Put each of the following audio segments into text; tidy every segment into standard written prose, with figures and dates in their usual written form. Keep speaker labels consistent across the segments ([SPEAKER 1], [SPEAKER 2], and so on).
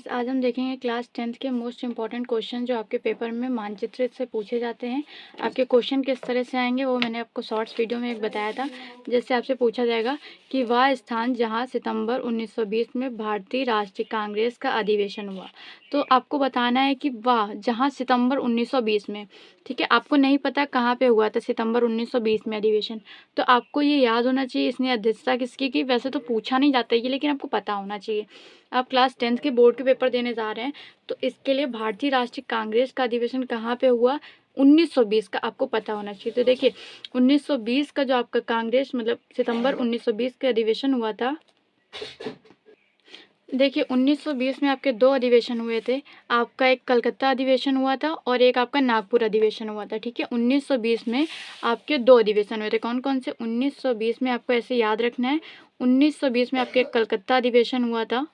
[SPEAKER 1] Friends, आज हम देखेंगे क्लास 10th के मोस्ट इंपॉर्टेंट क्वेश्चन जो आपके पेपर में मानचित्र से पूछे जाते हैं। आपके क्वेश्चन किस तरह से आएंगे वो मैंने आपको शॉर्ट्स वीडियो में एक बताया था। जैसे आपसे पूछा जाएगा कि वह स्थान जहां सितंबर 1920 में भारतीय राष्ट्रीय कांग्रेस का अधिवेशन हुआ, तो आपको बताना है कि वह जहाँ सितंबर 1920 में, ठीक है। आपको नहीं पता कहाँ पे हुआ था सितंबर 1920 में अधिवेशन, तो आपको ये याद होना चाहिए इसने अध्यक्षता किसकी की। वैसे तो पूछा नहीं जाता है ये, लेकिन आपको पता होना चाहिए। आप क्लास 10th के बोर्ड के पेपर देने जा रहे हैं, तो इसके लिए भारतीय राष्ट्रीय कांग्रेस का अधिवेशन कहाँ पे हुआ, 1920 का आपको पता होना चाहिए। तो देखिए 1920 का जो आपका कांग्रेस मतलब सितंबर 1920 का अधिवेशन हुआ था। देखिए 1920 में आपके दो अधिवेशन हुए थे। आपका एक कलकत्ता अधिवेशन हुआ था और एक आपका नागपुर अधिवेशन हुआ था, ठीक है। 1920 में आपके दो अधिवेशन हुए थे। कौन कौन से? 1920 में आपको ऐसे याद रखना है, 1920 में आपके कलकत्ता अधिवेशन हुआ था,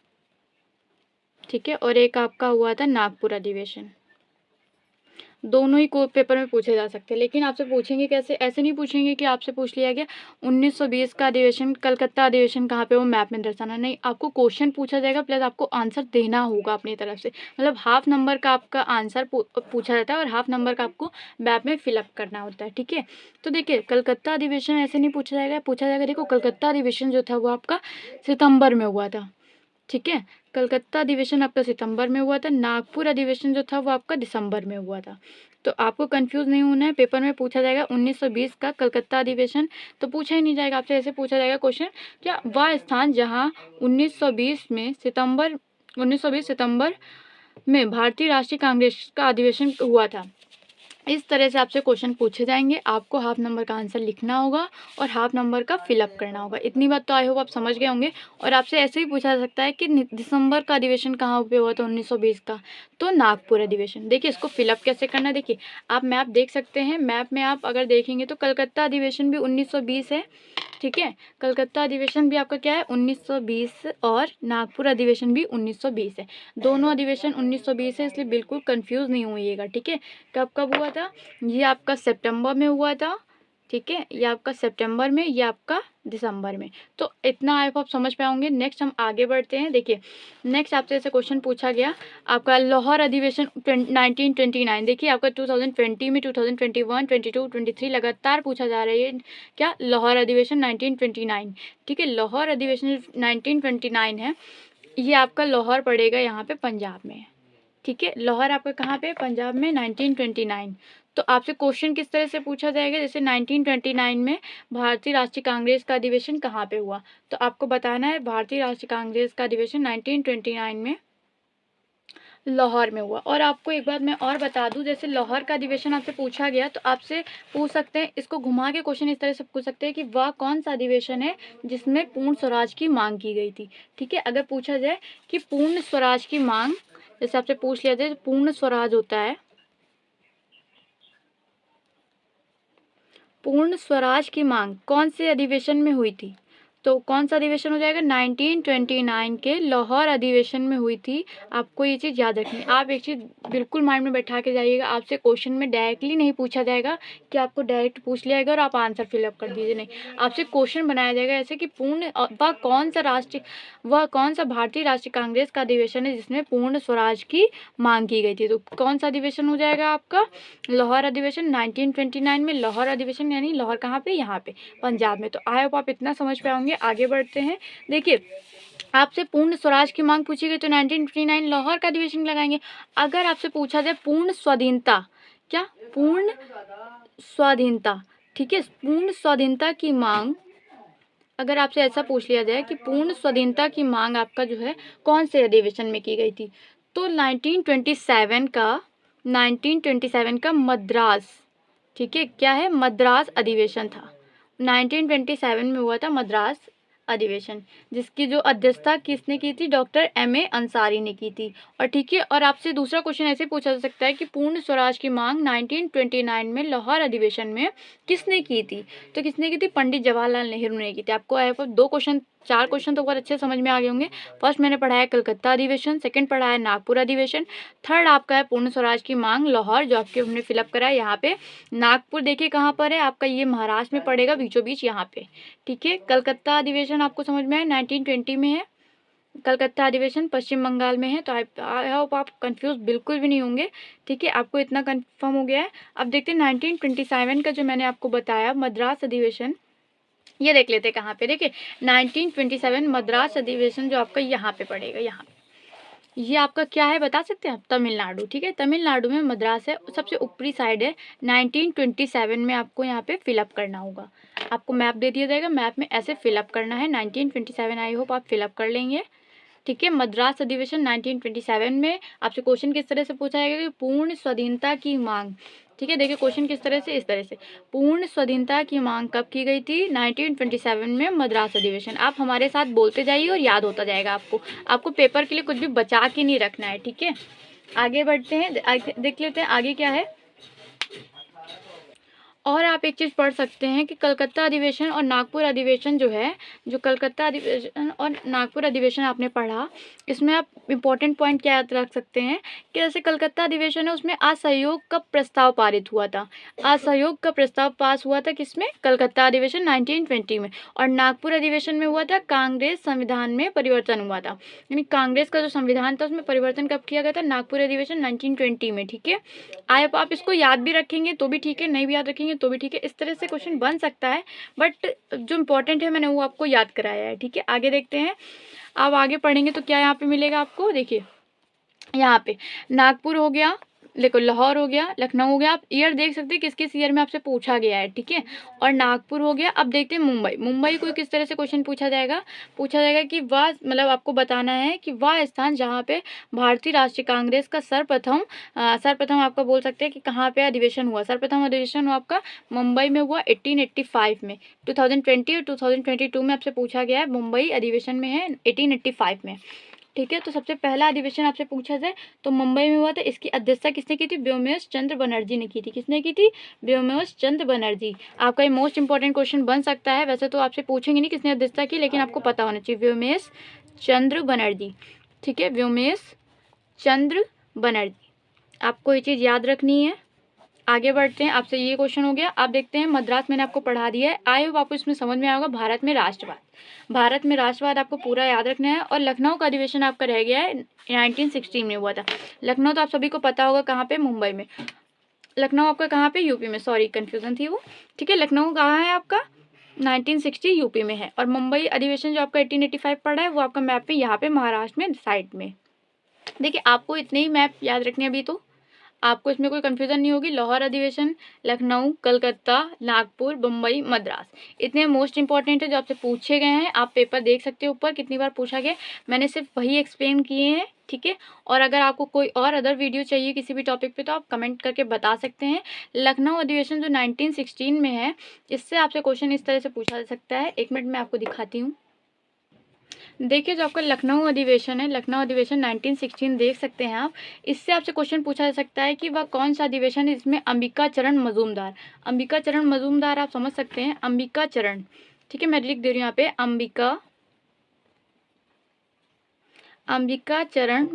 [SPEAKER 1] ठीक है, और एक आपका हुआ था नागपुर अधिवेशन। दोनों ही को पेपर में पूछे जा सकते हैं, लेकिन आपसे पूछेंगे कैसे? ऐसे नहीं पूछेंगे कि आपसे पूछ लिया गया 1920 का अधिवेशन कलकत्ता अधिवेशन कहाँ पे, वो मैप में दर्शाना नहीं। आपको क्वेश्चन पूछा जाएगा प्लस आपको आंसर देना होगा अपनी तरफ से। मतलब हाफ नंबर का आपका आंसर पूछा जाता है और हाफ नंबर का आपको मैप में फिलअप करना होता है, ठीक है। तो देखिए कलकत्ता अधिवेशन ऐसे नहीं पूछा जाएगा, पूछा जाएगा देखो कलकत्ता अधिवेशन जो था वो आपका सितंबर में हुआ था, ठीक है। कलकत्ता अधिवेशन आपका सितंबर में हुआ था, नागपुर अधिवेशन जो था वो आपका दिसंबर में हुआ था। तो आपको कंफ्यूज नहीं होना है, पेपर में पूछा जाएगा 1920 का कलकत्ता अधिवेशन, तो पूछा ही नहीं जाएगा आपसे। ऐसे पूछा जाएगा क्वेश्चन, क्या वह स्थान जहां 1920 सितंबर में भारतीय राष्ट्रीय कांग्रेस का अधिवेशन हुआ था। इस तरह से आपसे क्वेश्चन पूछे जाएंगे। आपको हाफ नंबर का आंसर लिखना होगा और हाफ नंबर का फिलअप करना होगा। इतनी बात तो आई होप आप समझ गए होंगे। और आपसे ऐसे ही पूछा जा सकता है कि दिसंबर का अधिवेशन कहाँ पे हुआ था 1920 का, तो नागपुर अधिवेशन। देखिए इसको फिलअप कैसे करना है, देखिए आप मैप देख सकते हैं। मैप में आप अगर देखेंगे तो कलकत्ता अधिवेशन भी 1920 है, ठीक है। कलकत्ता अधिवेशन भी आपका क्या है 1920 और नागपुर अधिवेशन भी 1920 है। दोनों अधिवेशन 1920 है, इसलिए बिल्कुल कंफ्यूज नहीं होइएगा, ठीक है। कब कब हुआ था? ये आपका सितंबर में हुआ था, ठीक है। ये आपका सितंबर में, ये आपका दिसंबर में। तो इतना आप समझ पाओगे। नेक्स्ट हम आगे बढ़ते हैं। देखिए नेक्स्ट आपसे ऐसे क्वेश्चन पूछा गया आपका लाहौर अधिवेशन 1929। देखिए आपका 2020 में 2021, 22, 23 लगातार पूछा जा रहा है क्या, लाहौर अधिवेशन 1929, ठीक है। लाहौर अधिवेशन 1929 है। ये आपका लाहौर पड़ेगा यहाँ पे पंजाब में, ठीक है। लाहौर आपका कहाँ पे? पंजाब में, 1929। तो आपसे क्वेश्चन किस तरह से पूछा जाएगा, जैसे 1929 में भारतीय राष्ट्रीय कांग्रेस का अधिवेशन कहाँ पे हुआ, तो आपको बताना है भारतीय राष्ट्रीय कांग्रेस का अधिवेशन 1929 में लाहौर में हुआ। और आपको एक बात मैं और बता दूं, जैसे लाहौर का अधिवेशन आपसे पूछा गया तो आपसे पूछ सकते हैं, इसको घुमा के क्वेश्चन इस तरह से पूछ सकते हैं कि वह कौन सा अधिवेशन है जिसमें पूर्ण स्वराज की मांग की गई थी, ठीक है। अगर पूछा जाए कि पूर्ण स्वराज की मांग, जैसे आपसे पूछ लिया जाए पूर्ण स्वराज होता है, पूर्ण स्वराज की मांग कौन से अधिवेशन में हुई थी, तो कौन सा अधिवेशन हो जाएगा? 1929 के लाहौर अधिवेशन में हुई थी। आपको ये चीज़ याद रखनी है। आप एक चीज़ बिल्कुल माइंड में बैठा के जाइएगा, आपसे क्वेश्चन में डायरेक्टली नहीं पूछा जाएगा कि आपको डायरेक्ट पूछ लिया जाएगा और आप आंसर फिलअप कर दीजिए, नहीं। आपसे क्वेश्चन बनाया जाएगा ऐसे कि वह कौन सा भारतीय राष्ट्रीय कांग्रेस का अधिवेशन है जिसमें पूर्ण स्वराज की मांग की गई थी। तो कौन सा अधिवेशन हो जाएगा आपका? लाहौर अधिवेशन 1929 में। लाहौर अधिवेशन यानी लाहौर कहाँ पे? यहाँ पे पंजाब में। तो आई होप आप इतना समझ पाओगे। आगे बढ़ते हैं। देखिए आपसे पूर्ण स्वराज की मांग पूछी गई तो 1929 लाहौर का अधिवेशन लगाएंगे। अगर आपसे पूछा जाए पूर्ण स्वाधीनता, क्या पूर्ण स्वाधीनता, ठीक है, पूर्ण स्वाधीनता की मांग, अगर आपसे ऐसा पूछ लिया जाए कि पूर्ण स्वाधीनता की मांग आपका जो है कौन से अधिवेशन में की गई थी, तो 1927 का मद्रास, ठीक है, क्या है? मद्रास अधिवेशन था। 1927 में हुआ था मद्रास अधिवेशन, जिसकी जो अध्यक्षता किसने की थी? Doctor M.A. अंसारी ने की थी। और ठीक है, और आपसे दूसरा क्वेश्चन ऐसे पूछा जा सकता है कि पूर्ण स्वराज की मांग 1929 में लाहौर अधिवेशन में किसने की थी, तो किसने की थी? पंडित जवाहरलाल नेहरू ने की थी। आपको दो क्वेश्चन, चार क्वेश्चन तो बहुत अच्छे समझ में आ गए होंगे। फर्स्ट मैंने पढ़ाया कलकत्ता अधिवेशन, सेकंड पढ़ाया नागपुर अधिवेशन, थर्ड आपका है पूर्ण स्वराज की मांग लाहौर, जो आपके हमने फिलअप करा है यहाँ पे। नागपुर देखिए कहाँ पर है आपका, ये महाराष्ट्र में पड़ेगा बीचों बीच यहाँ पे, ठीक है। कलकत्ता अधिवेशन आपको समझ में आया 1920 में है, कलकत्ता अधिवेशन पश्चिम बंगाल में है। तो आई होप आप कंफ्यूज बिल्कुल भी नहीं होंगे, ठीक है, आपको इतना कंफर्म हो गया है। अब देखते हैं 1927 का जो मैंने आपको बताया मद्रास अधिवेशन, ये देख लेते हैं कहाँ पे। देखिए 1927 मद्रास अधिवेशन जो आपका यहाँ पे पड़ेगा, यहाँ ये आपका क्या है बता सकते हैं आप? तमिलनाडु, ठीक है, तमिलनाडु में मद्रास है, सबसे ऊपरी साइड है। 1927 में आपको यहाँ पे फिलअप करना होगा, आपको मैप दे दिया जाएगा, मैप में ऐसे फिलअप करना है 1927। आई होप आप फिलअप कर लेंगे, ठीक है। मद्रास अधिवेशन 1927 में आपसे क्वेश्चन किस तरह से पूछा जाएगा कि पूर्ण स्वाधीनता की मांग, ठीक है। देखिए क्वेश्चन किस तरह से, इस तरह से, पूर्ण स्वाधीनता की मांग कब की गई थी? 1927 में मद्रास अधिवेशन। आप हमारे साथ बोलते जाइए और याद होता जाएगा आपको पेपर के लिए कुछ भी बचा के नहीं रखना है, ठीक है। आगे बढ़ते हैं, देख लेते हैं आगे क्या है। और आप एक चीज़ पढ़ सकते हैं कि कलकत्ता अधिवेशन और नागपुर अधिवेशन जो है, जो कलकत्ता अधिवेशन और नागपुर अधिवेशन आपने पढ़ा, इसमें आप इम्पोर्टेंट पॉइंट क्या याद रख सकते हैं कि जैसे कलकत्ता अधिवेशन है उसमें असहयोग का प्रस्ताव पारित हुआ था, असहयोग का प्रस्ताव पास हुआ था किसमें? कलकत्ता अधिवेशन 1920 में। और नागपुर अधिवेशन में हुआ था कांग्रेस संविधान में परिवर्तन हुआ था, यानी कांग्रेस का जो संविधान था उसमें परिवर्तन कब किया गया था? नागपुर अधिवेशन 1920 में, ठीक है। आप इसको याद भी रखेंगे तो भी ठीक है, नहीं भी याद रखेंगे तो भी ठीक है, इस तरह से क्वेश्चन बन सकता है, बट जो इम्पोर्टेंट है मैंने वो आपको याद कराया है, ठीक है। आगे देखते हैं, अब आगे पढ़ेंगे तो क्या यहाँ पे मिलेगा आपको। देखिए यहाँ पे नागपुर हो गया, देखो लाहौर हो गया, लखनऊ हो गया, आप ईयर देख सकते हैं किस किस ईयर में आपसे पूछा गया है, ठीक है। और नागपुर हो गया। अब देखते हैं मुंबई को किस तरह से क्वेश्चन पूछा जाएगा कि वह, मतलब आपको बताना है कि वह स्थान जहाँ पे भारतीय राष्ट्रीय कांग्रेस का सर्वप्रथम आपका बोल सकते हैं कि कहाँ पे अधिवेशन हुआ। सर्वप्रथम अधिवेशन हुआ आपका मुंबई में हुआ 1885 में। 2020 और 2022 में आपसे पूछा गया है, मुंबई अधिवेशन में है 1885 में, ठीक है। तो सबसे पहला अधिवेशन आपसे पूछा जाए तो मुंबई में हुआ था। इसकी अध्यक्षता किसने की थी? व्योमकेश चंद्र बनर्जी ने की थी। किसने की थी? व्योमकेश चंद्र बनर्जी। आपका ये मोस्ट इंपॉर्टेंट क्वेश्चन बन सकता है, वैसे तो आपसे पूछेंगे नहीं किसने अध्यक्षता की, लेकिन आपको पता होना चाहिए, व्योमकेश चंद्र बनर्जी, ठीक है, व्योमकेश चंद्र बनर्जी, आपको ये चीज़ याद रखनी है। आगे बढ़ते हैं, आपसे ये क्वेश्चन हो गया। आप देखते हैं मद्रास मैंने आपको पढ़ा दिया है, आई होप आपको इसमें समझ में आएगा। भारत में राष्ट्रवाद आपको पूरा याद रखना है। और लखनऊ का अधिवेशन आपका रह गया है, 1916 में हुआ था। लखनऊ तो आप सभी को पता होगा कहाँ पे? मुंबई में। लखनऊ आपका कहाँ पे? यूपी में, सॉरी कन्फ्यूजन थी वो, ठीक है। लखनऊ कहाँ है आपका? 1960 यूपी में है। और मुंबई अधिवेशन जो आपका 1885 पड़ा है वो आपका मैप में यहाँ पे महाराष्ट्र में साइड में। देखिए आपको इतने ही मैप याद रखने हैं अभी, तो आपको इसमें कोई कंफ्यूजन नहीं होगी। लाहौर अधिवेशन, लखनऊ, कलकत्ता, नागपुर, मुंबई, मद्रास, इतने मोस्ट इंपॉर्टेंट है जो आपसे पूछे गए हैं। आप पेपर देख सकते हो ऊपर कितनी बार पूछा गया, मैंने सिर्फ वही एक्सप्लेन किए हैं, ठीक है। और अगर आपको कोई और अदर वीडियो चाहिए किसी भी टॉपिक पे तो आप कमेंट करके बता सकते हैं। लखनऊ अधिवेशन जो 1916 में है, इससे आपसे क्वेश्चन इस तरह से पूछा जा सकता है। एक मिनट में आपको दिखाती हूँ। देखिए जो आपका लखनऊ अधिवेशन है, लखनऊ अधिवेशन 1916 देख सकते हैं आप, इससे आपसे क्वेश्चन पूछा जा सकता है कि वह कौन सा अधिवेशन है जिसमें अंबिका चरण मजूमदार आप समझ सकते हैं, अंबिका चरण, ठीक है। मैं लिख दे रही हूँ यहाँ पे, अंबिका चरण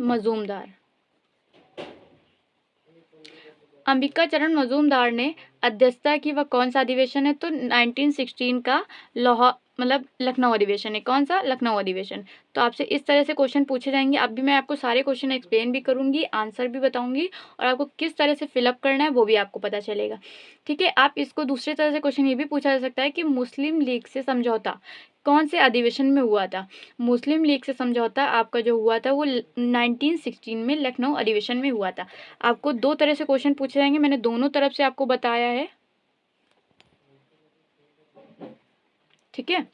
[SPEAKER 1] मजूमदार ने अध्यक्षता की, वह कौन सा अधिवेशन है? तो 1916 का लाहौर, मतलब लखनऊ अधिवेशन है। कौन सा? लखनऊ अधिवेशन। तो आपसे इस तरह से क्वेश्चन पूछे जाएंगे। अभी मैं आपको सारे क्वेश्चन एक्सप्लेन भी करूंगी, आंसर भी बताऊंगी, और आपको किस तरह से फिलअप करना है वो भी आपको पता चलेगा, ठीक है। आप इसको दूसरी तरह से क्वेश्चन ये भी पूछा जा सकता है कि मुस्लिम लीग से समझौता कौन से अधिवेशन में हुआ था? मुस्लिम लीग से समझौता आपका जो हुआ था वो 1916 में लखनऊ अधिवेशन में हुआ था। आपको दो तरह से क्वेश्चन पूछे जाएंगे, मैंने दोनों तरफ से आपको बताया है, ठीक है।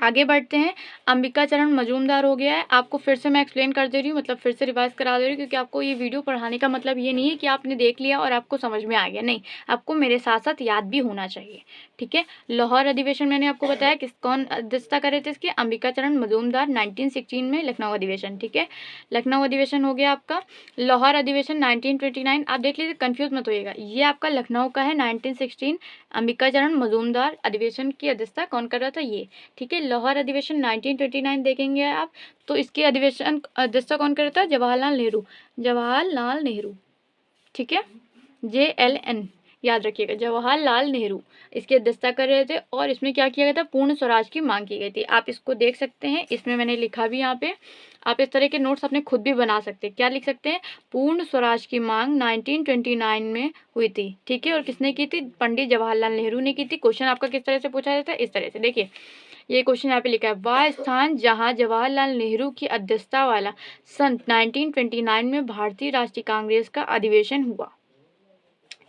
[SPEAKER 1] आगे बढ़ते हैं, अंबिका चरण मजूमदार हो गया है। आपको फिर से मैं एक्सप्लेन कर दे रही हूँ, मतलब फिर से रिवाइज करा दे रही हूँ, क्योंकि आपको ये वीडियो पढ़ाने का मतलब ये नहीं है कि आपने देख लिया और आपको समझ में आ गया, नहीं, आपको मेरे साथ साथ याद भी होना चाहिए, ठीक है। लाहौर अधिवेशन मैंने आपको बताया कौन अध्यक्षता करे थे इसके? अंबिका चरण मजूमदार, 1916 में लखनऊ अधिवेशन, ठीक है। लखनऊ अधिवेशन हो गया आपका। लाहौर अधिवेशन 1929, आप देख लीजिए, कन्फ्यूज मत होइएगा, ये आपका लखनऊ का है 1916, अंबिका चरण मजूमदार अधिवेशन की अध्यक्षता कौन कर रहा था? ये, ठीक है। लाहौर अधिवेशन 1929 देखेंगे आप तो इसकी अधिवेशन अध्यक्षता कौन कर रहा था? जवाहरलाल नेहरू, ठीक है, JLN, याद रखिएगा, जवाहरलाल नेहरू इसकी अध्यक्षता कर रहे थे और इसमें क्या किया गया था, पूर्ण स्वराज की मांग की गई थी। आप इसको देख सकते हैं, इसमें मैंने लिखा भी यहाँ पे, आप इस तरह के नोट्स अपने खुद भी बना सकते हैं। क्या लिख सकते हैं, पूर्ण स्वराज की मांग 1929 में हुई थी, ठीक है, और किसने की थी, पंडित जवाहरलाल नेहरू ने की थी। क्वेश्चन आपका किस तरह से पूछा जाता है, इस तरह से। देखिए ये क्वेश्चन यहाँ पे लिखा है, वह स्थान जहाँ जवाहरलाल नेहरू की अध्यक्षता वाला सन 1929 में भारतीय राष्ट्रीय कांग्रेस का अधिवेशन हुआ।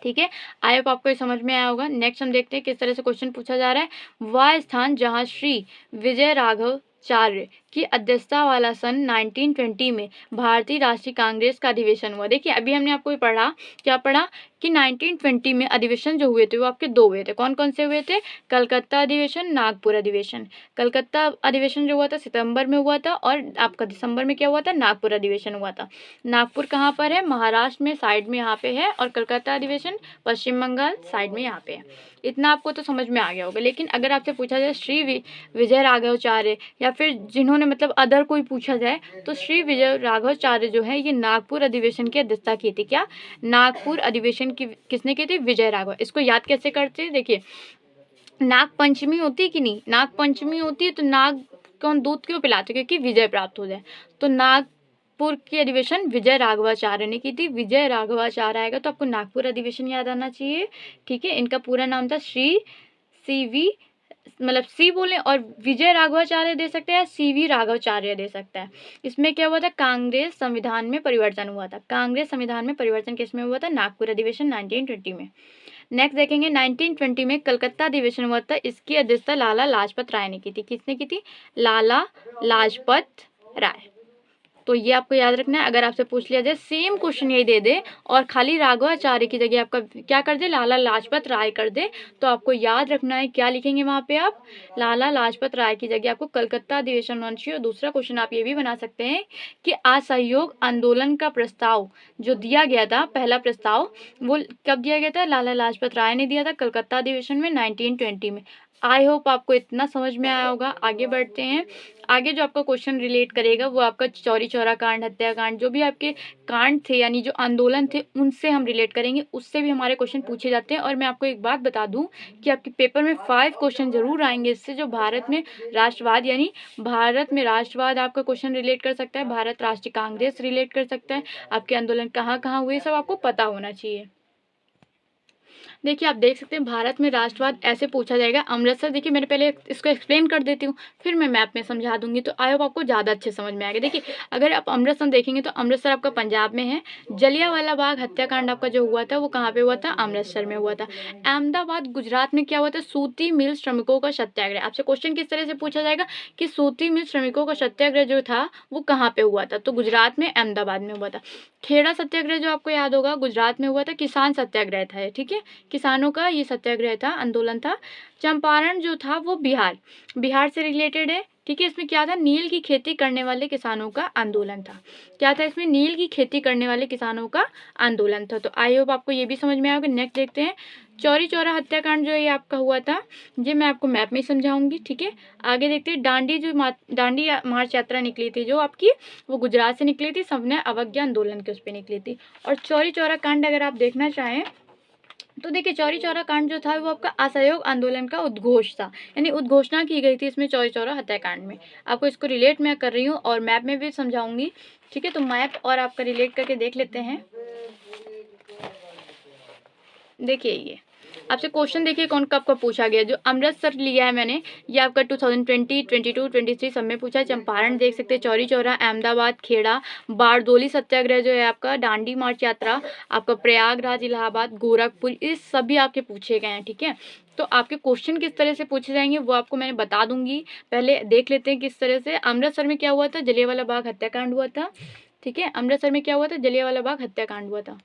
[SPEAKER 1] ठीक है, आई होप आपको ये समझ में आया होगा। नेक्स्ट हम देखते हैं किस तरह से क्वेश्चन पूछा जा रहा है, वह स्थान जहाँ श्री विजय राघवाचार्य की अध्यक्षता वाला सन 1920 में भारतीय राष्ट्रीय कांग्रेस का अधिवेशन हुआ। देखिए अभी हमने आपको ये पढ़ा, क्या पढ़ा कि 1920 में अधिवेशन जो हुए थे वो आपके दो हुए थे। कौन कौन से हुए थे, कलकत्ता अधिवेशन, नागपुर अधिवेशन। कलकत्ता अधिवेशन जो हुआ था सितंबर में हुआ था और आपका दिसंबर में क्या हुआ था, नागपुर अधिवेशन हुआ था। नागपुर कहाँ पर है, महाराष्ट्र में साइड में यहाँ पे है, और कलकत्ता अधिवेशन पश्चिम बंगाल साइड में यहाँ पे है। इतना आपको तो समझ में आ गया होगा। लेकिन अगर आपसे पूछा जाए श्री विजय राघवाचार्य या फिर जिन्होंने मतलब अदर कोई पूछा जाए, तो श्री विजय राघवाचार्य जो है ये नागपुर अधिवेशन की अध्यक्षता की थी। क्या, नागपुर अधिवेशन की किसने की थी, विजय राघव। इसको याद कैसे करते हैं, देखिए नाग पंचमी होती है कि नहीं, नाग पंचमी होती है तो नाग कौन दूध क्यों पिलाते, क्योंकि विजय प्राप्त हो जाए। तो नागपुर की अधिवेशन विजय राघवाचार्य ने की थी। विजय राघवाचार्य आएगा तो आपको नागपुर अधिवेशन याद आना चाहिए। ठीक है, इनका पूरा नाम था श्री CV मतलब सी बोले और विजय राघवाचार्य दे सकते हैं, CV राघवाचार्य दे सकता है। इसमें क्या हुआ था, कांग्रेस संविधान में परिवर्तन हुआ था। कांग्रेस संविधान में परिवर्तन किसमें हुआ था, नागपुर अधिवेशन 1920 में। नेक्स्ट देखेंगे 1920 में कलकत्ता अधिवेशन हुआ था, इसकी अध्यक्षता लाला लाजपत राय ने की थी। किसने की थी, लाला लाजपत राय। तो ये आपको याद रखना है। अगर आपसे पूछ लिया जाए सेम क्वेश्चन यही दे दे और खाली राघवाचार्य की जगह आपका क्या कर दे, लाला लाजपत राय कर दे, तो आपको याद रखना है क्या लिखेंगे वहाँ पे आप, लाला लाजपत राय की जगह आपको कलकत्ता अधिवेशन होना चाहिए। और दूसरा क्वेश्चन आप ये भी बना सकते हैं कि असहयोग आंदोलन का प्रस्ताव जो दिया गया था, पहला प्रस्ताव वो कब दिया गया था, लाला लाजपत राय ने दिया था कलकत्ता अधिवेशन में 1920 में। आई होप आपको इतना समझ में आया होगा। आगे बढ़ते हैं। आगे जो आपका क्वेश्चन रिलेट करेगा वो आपका चौरी चौरा कांड, हत्याकांड, जो भी आपके कांड थे यानी जो आंदोलन थे उनसे हम रिलेट करेंगे। उससे भी हमारे क्वेश्चन पूछे जाते हैं। और मैं आपको एक बात बता दूं कि आपके पेपर में 5 क्वेश्चन जरूर आएंगे इससे, जो भारत में राष्ट्रवाद यानी भारत में राष्ट्रवाद आपका क्वेश्चन रिलेट कर सकता है, भारत राष्ट्रीय कांग्रेस रिलेट कर सकता है, आपके आंदोलन कहाँ कहाँ हुए सब आपको पता होना चाहिए। देखिए आप देख सकते हैं भारत में राष्ट्रवाद ऐसे पूछा जाएगा। अमृतसर, देखिए मैंने पहले इसको एक्सप्लेन कर देती हूँ, फिर मैं मैप में समझा दूंगी, तो आई होप आपको ज़्यादा अच्छे समझ में आएगा। देखिए अगर आप अमृतसर देखेंगे तो अमृतसर आपका पंजाब में है। जलियांवाला बाग हत्याकांड आपका जो हुआ था वो कहाँ पे हुआ था, अमृतसर में हुआ था। अहमदाबाद गुजरात में क्या हुआ था, सूती मिल श्रमिकों का सत्याग्रह। आपसे क्वेश्चन किस तरह से पूछा जाएगा कि सूती मिल श्रमिकों का सत्याग्रह जो था वो कहाँ पे हुआ था, तो गुजरात में अहमदाबाद में हुआ था। खेड़ा सत्याग्रह जो आपको याद होगा गुजरात में हुआ था, किसान सत्याग्रह था, ठीक है, किसानों का ये सत्याग्रह था, आंदोलन था। चंपारण जो था वो बिहार से रिलेटेड है, ठीक है। इसमें क्या था, नील की खेती करने वाले किसानों का आंदोलन था। क्या था इसमें, नील की खेती करने वाले किसानों का आंदोलन था। तो आई होप आपको ये भी समझ में आएगा। नेक्स्ट देखते हैं चौरी चौरा हत्याकांड जो ये आपका हुआ था, ये मैं आपको मैप में समझाऊंगी, ठीक है। आगे देखते हैं दांडी मार्च यात्रा निकली थी जो आपकी, वो गुजरात से निकली थी, सबने अवज्ञा आंदोलन के उस पर निकली थी। और चौरी चौरा कांड अगर आप देखना चाहें तो देखिए चौरी चौरा कांड जो था वो आपका असहयोग आंदोलन का उद्घोष था, यानी उद्घोषणा की गई थी इसमें चौरी चौरा हत्याकांड में। आपको इसको रिलेट मैं कर रही हूँ और मैप में भी समझाऊंगी, ठीक है। तो मैप और आपका रिलेट करके देख लेते हैं। देखिए ये आपसे क्वेश्चन देखिए कौन कब का पूछा गया, जो अमृतसर लिया है मैंने ये आपका 2020, 22, 23 सब में पूछा है। चंपारण देख सकते हैं, चौरी चौरा, अहमदाबाद, खेड़ा, बारदोली सत्याग्रह जो है आपका, दांडी मार्च यात्रा, आपका प्रयागराज, इलाहाबाद, गोरखपुर, इस सभी आपके पूछे गए हैं, ठीक है। तो आपके क्वेश्चन किस तरह से पूछे जाएंगे वो आपको मैंने बता दूंगी। पहले देख लेते हैं किस तरह से। अमृतसर में क्या हुआ था, जलियांवाला बाग हत्याकांड हुआ था, ठीक है। अमृतसर में क्या हुआ था, जलियांवाला बाग हत्याकांड हुआ था।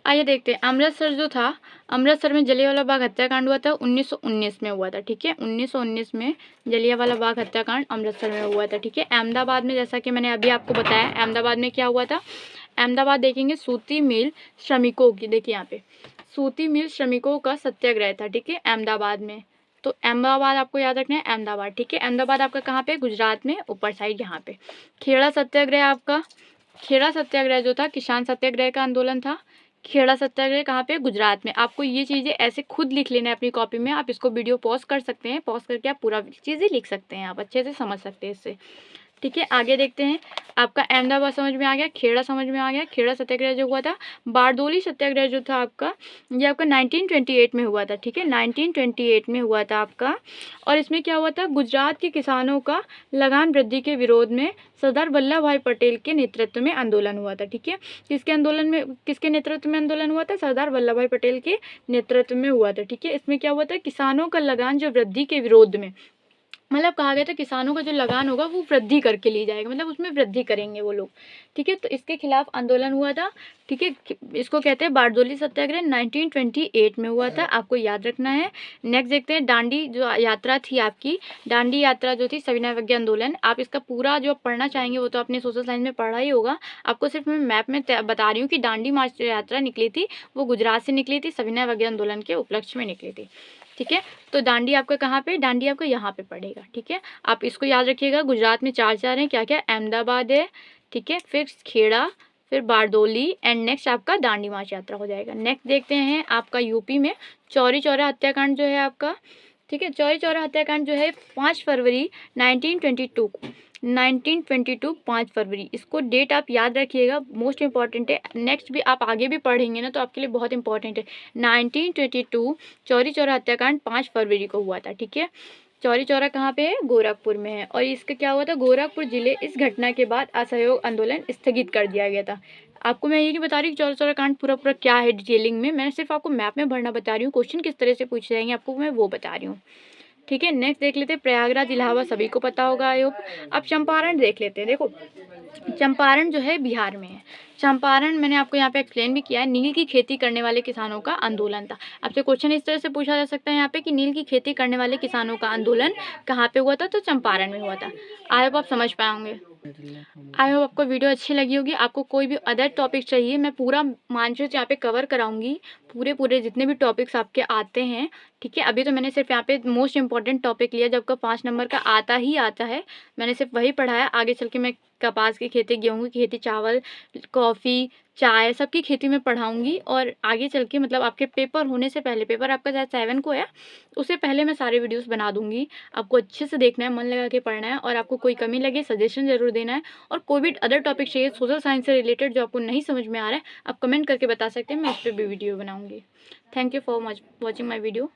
[SPEAKER 1] आइए देखते हैं अमृतसर जो था, अमृतसर में जलियांवाला बाग हत्याकांड हुआ था 1919 में हुआ था, ठीक है। 1919 में जलियांवाला बाग हत्याकांड अमृतसर में हुआ था, ठीक है। अहमदाबाद में जैसा कि मैंने अभी आपको बताया, अहमदाबाद में क्या हुआ था, अहमदाबाद देखेंगे सूती मिल श्रमिकों की, देखिए यहाँ पे सूती मिल श्रमिकों का सत्याग्रह था, ठीक है, अहमदाबाद में। तो अहमदाबाद आपको याद रखना है, अहमदाबाद, ठीक है। अहमदाबाद आपका कहाँ पे, गुजरात में ऊपर साइड यहाँ पे। खेड़ा सत्याग्रह आपका, खेड़ा सत्याग्रह जो था किसान सत्याग्रह का आंदोलन था। खेड़ा सत्याग्रह कहाँ पे, गुजरात में। आपको ये चीज़ें ऐसे खुद लिख लेना है अपनी कॉपी में। आप इसको वीडियो पॉज कर सकते हैं, पॉज करके आप पूरा चीज़ें लिख सकते हैं, आप अच्छे से समझ सकते हैं इससे। ठीक है, आगे देखते हैं। आपका अहमदाबाद समझ में आ गया, खेड़ा समझ में आ गया। खेड़ा सत्याग्रह जो हुआ था, बारडोली सत्याग्रह जो था आपका, ये आपका 1928 में हुआ था। ठीक है, 1928 में हुआ था आपका। और इसमें क्या हुआ था, गुजरात के किसानों का लगान वृद्धि के विरोध में सरदार वल्लभ भाई पटेल के नेतृत्व में आंदोलन हुआ था। ठीक है, किसके नेतृत्व में आंदोलन हुआ था, सरदार वल्लभ भाई पटेल के नेतृत्व में हुआ था। ठीक है, इसमें क्या हुआ था, किसानों का लगान जो वृद्धि के विरोध में, मतलब कहा गया था किसानों का जो लगान होगा वो वृद्धि करके ली जाएगा, मतलब उसमें वृद्धि करेंगे वो लोग। ठीक है, तो इसके खिलाफ आंदोलन हुआ था। ठीक है, इसको कहते हैं बारडोली सत्याग्रह, 1928 में हुआ था, आपको याद रखना है। नेक्स्ट देखते हैं, दांडी जो यात्रा थी आपकी, दांडी यात्रा जो थी, सविनय अवज्ञा आंदोलन। आप इसका पूरा जो पढ़ना चाहेंगे वो तो आपने सोशल साइंस में पढ़ा ही होगा। आपको सिर्फ मैं मैप में बता रही हूँ कि दांडी मार्च यात्रा निकली थी वो गुजरात से निकली थी, सविनय अवज्ञा आंदोलन के उपलक्ष्य में निकली थी। ठीक है, तो दांडी आपका कहाँ पे, दांडी आपका यहाँ पे पड़ेगा। ठीक है, आप इसको याद रखिएगा। गुजरात में चार हैं, क्या क्या, अहमदाबाद है, ठीक है, फिर खेड़ा, फिर बारडोली, एंड नेक्स्ट आपका दांडी मार्च यात्रा हो जाएगा। नेक्स्ट देखते हैं आपका यूपी में चौरी चौरा हत्याकांड जो है आपका। ठीक है, चौरी चौरा हत्याकांड जो है 5 फरवरी 1922 को, 1922 5 फरवरी, इसको डेट आप याद रखिएगा, मोस्ट इंपॉर्टेंट है। नेक्स्ट भी आप आगे भी पढ़ेंगे ना तो आपके लिए बहुत इंपॉर्टेंट है। 1922 चौरी चौरा हत्याकांड 5 फरवरी को हुआ था। ठीक है, चौरी चौरा कहाँ पे है, गोरखपुर में है। और इसका क्या हुआ था, गोरखपुर जिले, इस घटना के बाद असहयोग आंदोलन स्थगित कर दिया गया था। आपको मैं ये नहीं बता रही कि चौरी चौरा कांड पूरा पूरा क्या है डिटेलिंग में, मैं सिर्फ आपको मैप में भरना बता रही हूँ, क्वेश्चन किस तरह से पूछे जाएंगे आपको मैं वो बता रही हूँ। ठीक है, नेक्स्ट देख लेते हैं, प्रयागराज इलाहाबाद सभी को पता होगा आई होप। अब चंपारण देख लेते हैं। देखो, चंपारण जो है बिहार में है। चंपारण मैंने आपको यहाँ पे एक्सप्लेन भी किया है, नील की खेती करने वाले किसानों का आंदोलन था। आपसे क्वेश्चन इस तरह से पूछा जा सकता है यहाँ पे कि नील की खेती करने वाले किसानों का आंदोलन कहाँ पे हुआ था, तो चंपारण में हुआ था। आई होप आप समझ पाएंगे। आई होप आपको वीडियो अच्छी लगी होगी। आपको कोई भी अदर टॉपिक चाहिए, मैं पूरा मानचित्र यहाँ पे कवर कराऊंगी, पूरे जितने भी टॉपिक्स आपके आते हैं। ठीक है, अभी तो मैंने सिर्फ यहाँ पे मोस्ट इंपॉर्टेंट टॉपिक लिया, जब का 5 नंबर का आता ही आता है, मैंने सिर्फ वही पढ़ाया। आगे चल के मैं कपास की खेती, गेहूँ की खेती, चावल, कॉफ़ी, चाय, सबकी खेती में पढ़ाऊंगी। और आगे चल के मतलब आपके पेपर होने से पहले, पेपर आपका शायद 7 को है, उससे पहले मैं सारे वीडियोस बना दूंगी। आपको अच्छे से देखना है, मन लगा के पढ़ना है, और आपको कोई कमी लगे सजेशन जरूर देना है। और कोई भी अदर टॉपिक चाहिए सोशल साइंस से रिलेटेड जो आपको नहीं समझ में आ रहा है, आप कमेंट करके बता सकते हैं, मैं इस पर भी वीडियो बनाऊंगी। Thank you for watching my video.